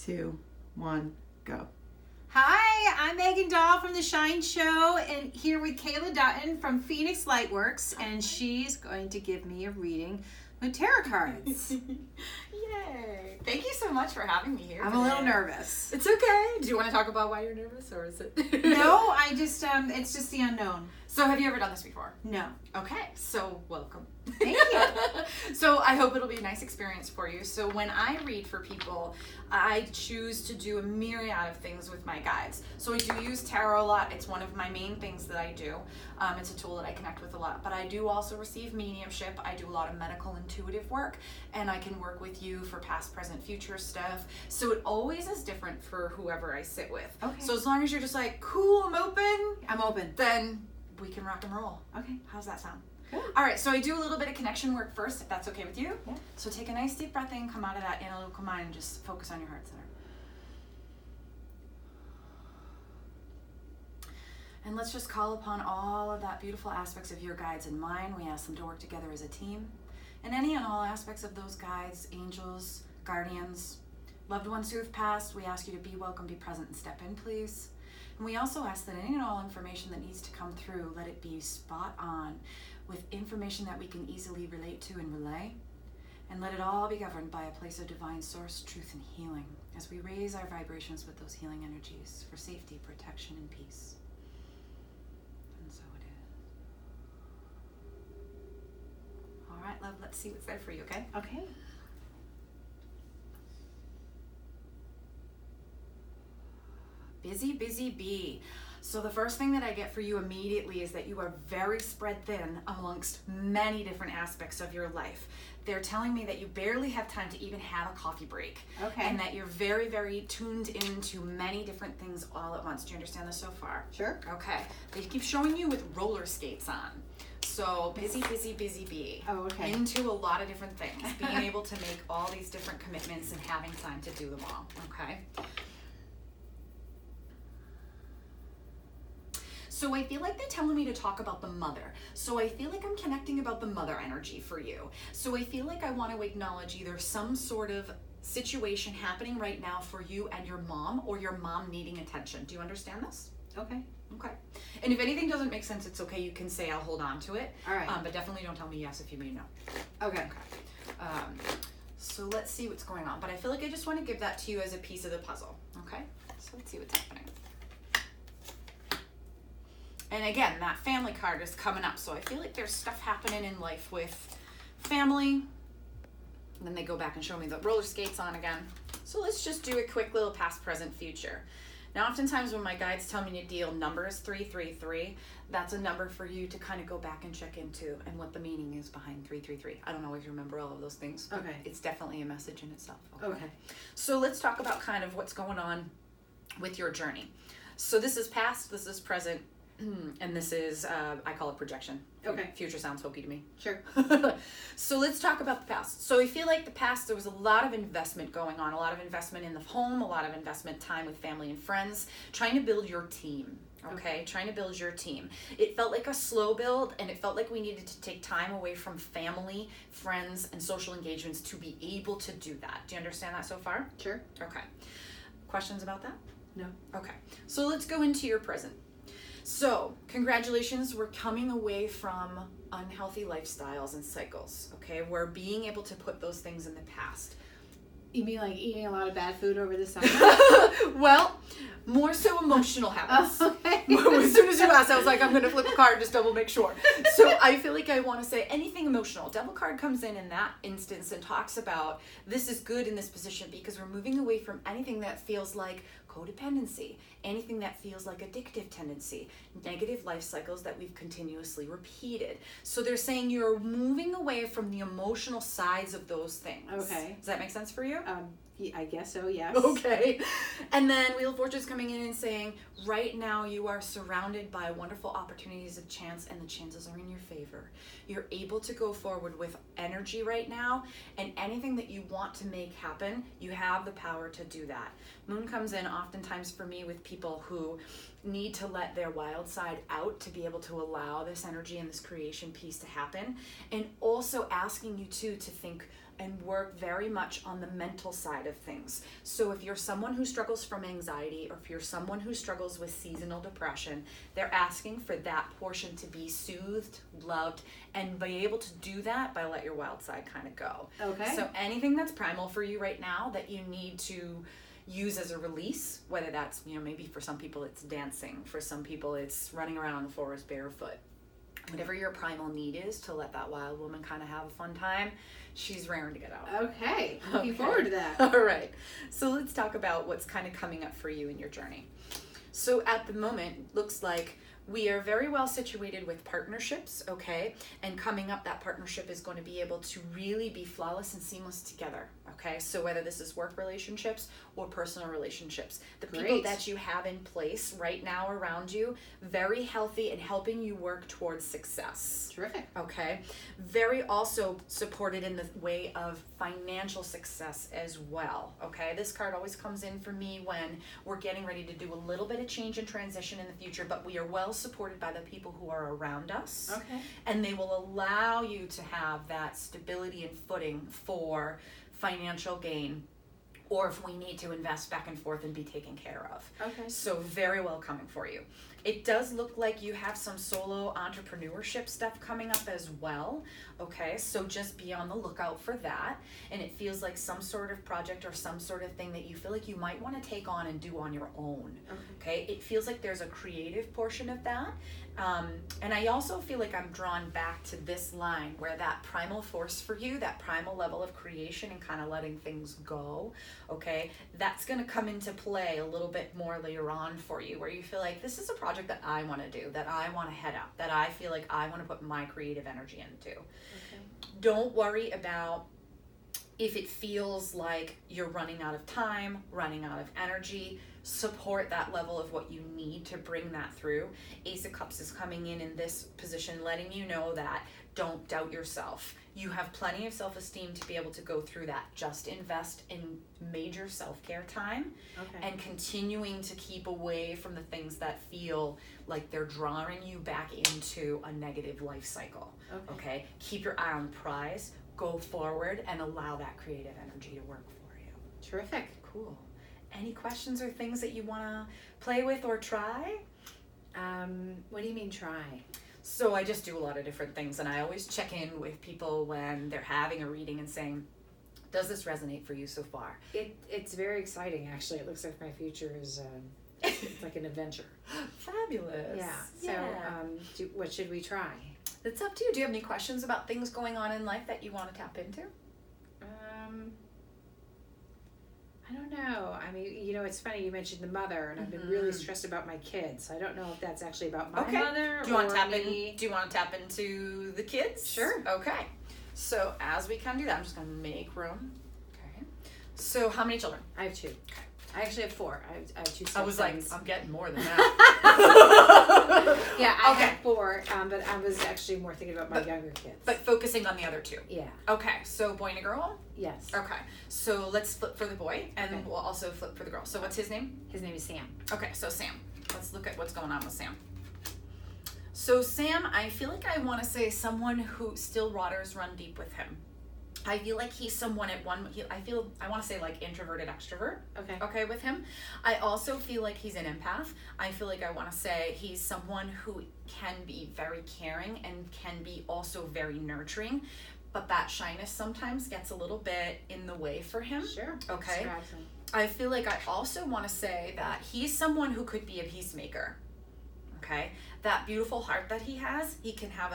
2, 1, go. Hi, I'm Megan Doll from The Shine Show and here with Kaile Dutton from Phoenix Lightworks, and she's going to give me a reading with tarot cards. Yay! Thank you so much for having me here. I'm today. a little nervous. It's okay. Do you want to talk about why you're nervous, or is it? No, I just, it's just the unknown. So have you ever done this before? No. Okay, so welcome. Thank you. So I hope it'll be a nice experience for you. So when I read for people, I choose to do a myriad of things with my guides. So I do use tarot a lot. It's one of my main things that I do. It's a tool that I connect with a lot. But I do also receive mediumship. I do a lot of medical intuitive work, and I can work with you for past, present, future stuff. So it always is different for whoever I sit with. Okay. So as long as you're just like, cool, I'm open. I'm open. Then we can rock and roll. Okay. How's that sound? Good. All right, so I do a little bit of connection work first, if that's okay with you. Yeah. So take a nice deep breath in, come out of that analytical mind, and just focus on your heart center. And let's just call upon all of that beautiful aspects of your guides and mine. We ask them to work together as a team. And any and all aspects of those guides, angels, guardians, loved ones who have passed, we ask you to be welcome, be present, and step in, please. And we also ask that any and all information that needs to come through, let it be spot on with information that we can easily relate to and relay. And let it all be governed by a place of divine source, truth, and healing as we raise our vibrations with those healing energies for safety, protection, and peace. And so it is. All right, love, let's see what's there for you, okay? Okay. Busy, busy bee. So the first thing that I get for you immediately is that you are very spread thin amongst many different aspects of your life. They're telling me that you barely have time to even have a coffee break. Okay. And that you're very, very tuned into many different things all at once. Do you understand this so far? Sure. Okay. They keep showing you with roller skates on. So busy, busy, busy bee. Oh, okay. Into a lot of different things. Being able to make all these different commitments and having time to do them all. Okay. So I feel like they're telling me to talk about the mother. So I feel like I'm connecting about the mother energy for you. So I feel like I want to acknowledge either some sort of situation happening right now for you and your mom, or your mom needing attention. Do you understand this? Okay. Okay. And if anything doesn't make sense, it's okay. You can say I'll hold on to it. All right. But definitely don't tell me yes if you mean no. Okay. So let's see what's going on. But I feel like I just want to give that to you as a piece of the puzzle. Okay. So let's see what's happening. And again, that family card is coming up. So I feel like there's stuff happening in life with family. And then they go back and show me the roller skates on again. So let's just do a quick little past, present, future. Now, oftentimes when my guides tell me to deal numbers 333, that's a number for you to kind of go back and check into and what the meaning is behind 333. I don't always remember all of those things, but okay. It's definitely a message in itself. Okay. So let's talk about kind of what's going on with your journey. So this is past, this is present, and this is, I call it projection. Okay. Future sounds hokey to me. Sure. So let's talk about the past. So I feel like the past, there was a lot of investment going on, a lot of investment in the home, a lot of investment time with family and friends, trying to build your team. Okay, trying to build your team. It felt like a slow build, and it felt like we needed to take time away from family, friends, and social engagements to be able to do that. Do you understand that so far? Sure. Okay. Questions about that? No. Okay. So let's go into your present. So, congratulations, we're coming away from unhealthy lifestyles and cycles, okay? We're being able to put those things in the past. You mean like eating a lot of bad food over the summer? Well, more so emotional habits. Okay. As soon as you asked, I was like, I'm going to flip a card, just double make sure. So I feel like I want to say anything emotional. Devil card comes in that instance and talks about this is good in this position because we're moving away from anything that feels like codependency, anything that feels like addictive tendency, negative life cycles that we've continuously repeated. So they're saying you're moving away from the emotional sides of those things. Okay. Does that make sense for you? I guess so, yes. Okay. And then Wheel of Fortune's coming in and saying, right now you are surrounded by wonderful opportunities of chance, and the chances are in your favor. You're able to go forward with energy right now, and anything that you want to make happen, you have the power to do that. Moon comes in oftentimes for me with people who need to let their wild side out to be able to allow this energy and this creation piece to happen, and also asking you too to think and work very much on the mental side of things. So if you're someone who struggles from anxiety, or if you're someone who struggles with seasonal depression, they're asking for that portion to be soothed, loved, and be able to do that by let your wild side kind of go. Okay. So anything that's primal for you right now that you need to use as a release, whether that's, maybe for some people it's dancing, for some people it's running around the forest barefoot. Whatever your primal need is to let that wild woman kind of have a fun time, she's raring to get out. Okay. Looking forward to that. All right. So let's talk about what's kind of coming up for you in your journey. So at the moment, looks like we are very well situated with partnerships, okay? And coming up, that partnership is going to be able to really be flawless and seamless together, okay? So whether this is work relationships or personal relationships, the people that you have in place right now around you, very healthy and helping you work towards success. Terrific. Okay. Very also supported in the way of financial success as well. Okay. This card always comes in for me when we're getting ready to do a little bit of change and transition in the future, but we are well supported by the people who are around us. Okay. And they will allow you to have that stability and footing for financial gain, or if we need to invest back and forth and be taken care of. Okay. So very well coming for you. It does look like you have some solo entrepreneurship stuff coming up as well. Okay, so just be on the lookout for that. And it feels like some sort of project or some sort of thing that you feel like you might want to take on and do on your own. Okay, it feels like there's a creative portion of that. And I also feel like I'm drawn back to this line where that primal force for you, that primal level of creation and kind of letting things go, okay, that's going to come into play a little bit more later on for you, where you feel like this is a project that I want to do, that I want to head up, that I feel like I want to put my creative energy into. Okay. Don't worry about if it feels like you're running out of time, running out of energy. Support that level of what you need to bring that through. Ace of Cups is coming in this position, letting you know that don't doubt yourself. You have plenty of self-esteem to be able to go through that. Just invest in major self-care time, and continuing to keep away from the things that feel like they're drawing you back into a negative life cycle. Okay? Keep your eye on the prize, go forward, and allow that creative energy to work for you. Terrific. Cool. Any questions or things that you want to play with or try? What do you mean try? So I just do a lot of different things, and I always check in with people when they're having a reading and saying, does this resonate for you so far? It's very exciting, actually. It looks like my future is it's like an adventure. Fabulous. Yeah. So what should we try? It's up to you. Do you have any questions about things going on in life that you want to tap into? I don't know. I mean, it's funny you mentioned the mother, and I've been really stressed about my kids. I don't know if that's actually about my mother. Do you want to tap into the kids? Sure. Okay. So as we kind of do that, I'm just going to make room. Okay. So how many children? I have 2. Okay. I actually have 4. I have 2 stepsons. I was like, I'm getting more than that. Yeah, I have 4, but I was actually more thinking about my younger kids. But focusing on the other 2. Yeah. Okay, so boy and a girl? Yes. Okay, so let's flip for the boy, and then we'll also flip for the girl. So what's his name? His name is Sam. Okay, so Sam. Let's look at what's going on with Sam. So Sam, I feel like I want to say someone who still waters run deep with him. I feel like he's someone I want to say like introverted extrovert. Okay, with him. I also feel like he's an empath. I feel like I want to say he's someone who can be very caring and can be also very nurturing, but that shyness sometimes gets a little bit in the way for him. Sure. Okay. I feel like I also want to say that he's someone who could be a peacemaker. Okay, that beautiful heart that he has, he can have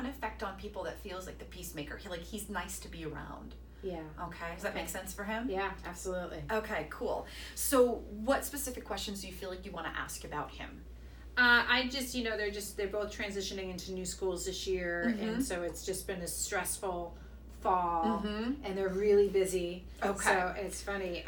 an effect on people that feels like the peacemaker. He's nice to be around. Yeah. Okay. Does that make sense for him? Yeah, absolutely. Okay, cool. So what specific questions do you feel like you want to ask about him? I just, they're both transitioning into new schools this year, and so it's just been a stressful fall, and they're really busy. Okay. So it's funny,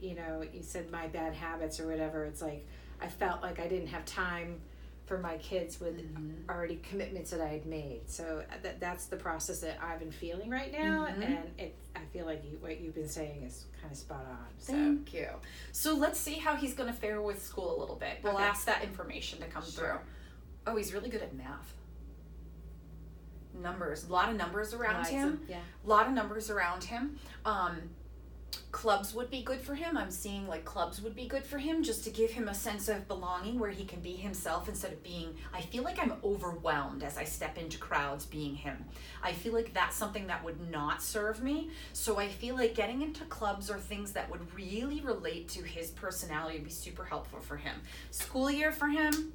you said my bad habits or whatever. It's like I felt like I didn't have time for my kids with already commitments that I had made. So that's the process that I've been feeling right now, and I feel like what you've been saying is kind of spot on. So. Thank you. So let's see how he's going to fare with school a little bit. We'll ask that information to come through. Oh, he's really good at math. numbers. A lot of numbers around Likes him. them, yeah. A lot of numbers around him. Clubs would be good for him. I'm seeing like clubs would be good for him, just to give him a sense of belonging where he can be himself instead of being, I feel like I'm overwhelmed as I step into crowds being him. I feel like that's something that would not serve me. So I feel like getting into clubs or things that would really relate to his personality would be super helpful for him. School year for him,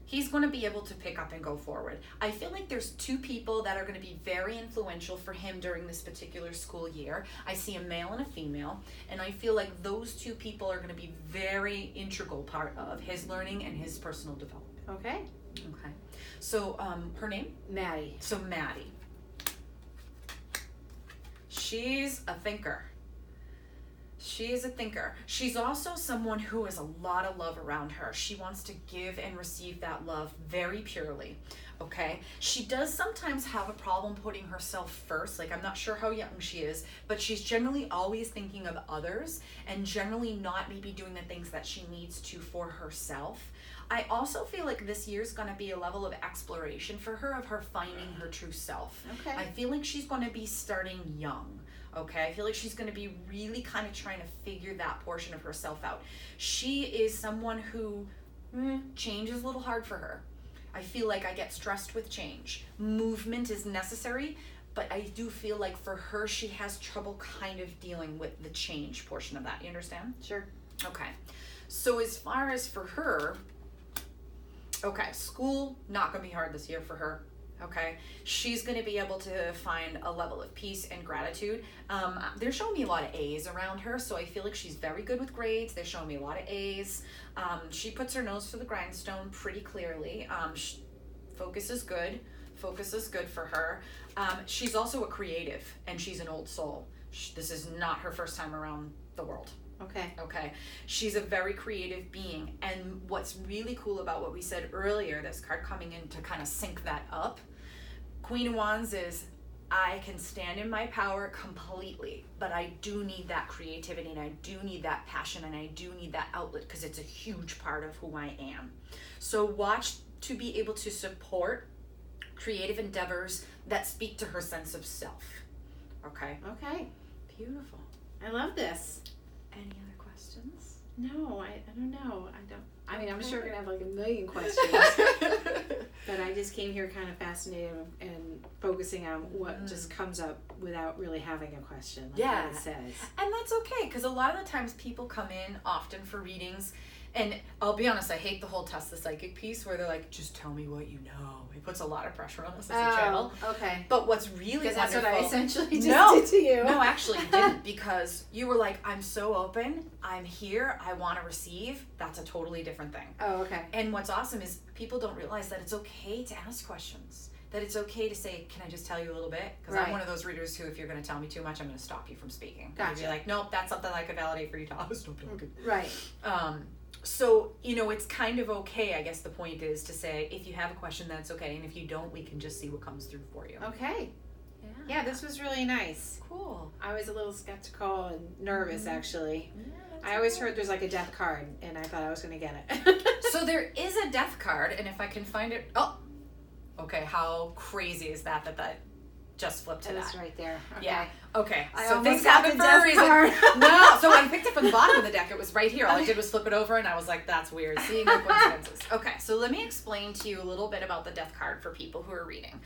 he's going to be able to pick up and go forward. I feel like there's two people that are going to be very influential for him during this particular school year. I see a male and a female, and I feel like those two people are going to be very integral part of his learning and his personal development. Okay. Okay. So her name? Maddie. So Maddie. She's a thinker. She is a thinker. She's also someone who has a lot of love around her. She wants to give and receive that love very purely, okay? She does sometimes have a problem putting herself first. Like, I'm not sure how young she is, but she's generally always thinking of others and generally not maybe doing the things that she needs to for herself. I also feel like this year's going to be a level of exploration for her, of her finding her true self. Okay. I feel like she's going to be starting young. Okay, I feel like she's going to be really kind of trying to figure that portion of herself out. She is someone who change is a little hard for her. I feel like I get stressed with change. Movement is necessary, but I do feel like for her, she has trouble kind of dealing with the change portion of that. You understand? Sure. Okay. So as far as for her, okay, school, not going to be hard this year for her. Okay, she's going to be able to find a level of peace and gratitude. They're showing me a lot of A's around her, so I feel like she's very good with grades. They're showing me a lot of A's. She puts her nose to the grindstone pretty clearly. Focus is good. Focus is good for her. She's also a creative, and she's an old soul. This is not her first time around the world. Okay. Okay. She's a very creative being. And what's really cool about what we said earlier, this card coming in to kind of sync that up, Queen of Wands is, I can stand in my power completely, but I do need that creativity, and I do need that passion, and I do need that outlet, because it's a huge part of who I am. So watch to be able to support creative endeavors that speak to her sense of self. Okay? Okay. Beautiful. I love this. Any other questions? No, I don't know. I mean, I'm sure we're going to have like a million questions. But I just came here kind of fascinated and focusing on what just comes up without really having a question. Like Yeah. what it says. And that's okay, because a lot of the times people come in often for readings, and I'll be honest, I hate the whole test the psychic piece where they're like, just tell me what you know. It puts a lot of pressure on us as a channel. Okay. But what's really Because wonderful... that's what I essentially just did to you. No, actually you didn't, because you were like, I'm so open, I'm here, I want to receive. That's a totally different thing. Oh, okay. And what's awesome is people don't realize that it's okay to ask questions. That it's okay to say, can I just tell you a little bit? Because I'm one of those readers who, if you're going to tell me too much, I'm going to stop you from speaking. Gotcha. You'd be like, nope, that's something I could validate for you to stop talking. Right. So, it's kind of okay, I guess the point is to say, if you have a question, that's okay. And if you don't, we can just see what comes through for you. Okay. Yeah, this was really nice. Cool. I was a little skeptical and nervous, actually. Yeah, I always heard there's like a death card, and I thought I was going to get it. So there is a death card, and if I can find it... Oh! Okay, how crazy is that just flipped to That's that? right there. Okay. Yeah. Okay. I so almost things got happen the for a death reason. card. No. So I picked it from the bottom of the deck. It was right here. All I did was flip it over, and I was like, "That's weird." Seeing the coincidences. Okay. So let me explain to you a little bit about the death card for people who are reading.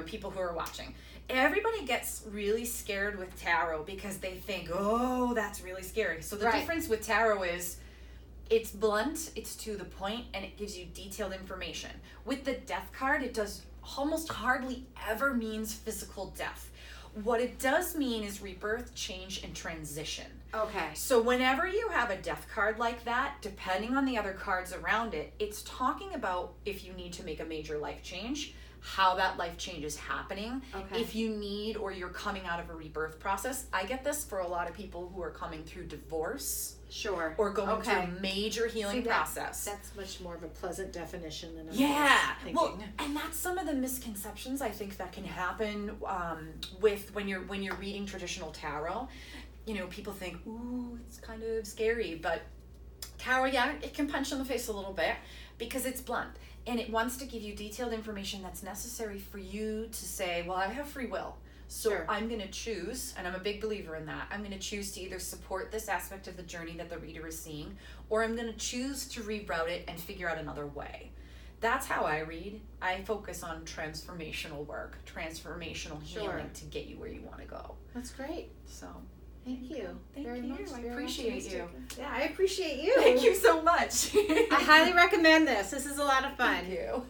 People who are watching. Everybody gets really scared with tarot because they think, "Oh, that's really scary." So the difference with tarot is, it's blunt, it's to the point, and it gives you detailed information. With the death card, it does almost hardly ever means physical death. What it does mean is rebirth, change, and transition. Okay. So whenever you have a death card like that, depending on the other cards around it, it's talking about if you need to make a major life change, how that life change is happening, if you need or you're coming out of a rebirth process. I get this for a lot of people who are coming through divorce. Sure. Or going through a major healing process. That's much more of a pleasant definition than I was thinking. Well, and that's some of the misconceptions I think that can happen with when you're reading traditional tarot. People think, ooh, it's kind of scary, but Tarot, yeah, it can punch in the face a little bit because it's blunt and it wants to give you detailed information that's necessary for you to say, well, I have free will. So Sure. I'm going to choose, and I'm a big believer in that, I'm going to choose to either support this aspect of the journey that the reader is seeing, or I'm going to choose to reroute it and figure out another way. That's how I read. I focus on transformational work, transformational healing Sure. to get you where you want to go. That's great. So Thank you. Thank very you. much. I very much, appreciate Miss you. Dicker. Yeah, I appreciate you. Thank you so much. I highly recommend this. This is a lot of fun. Thank you.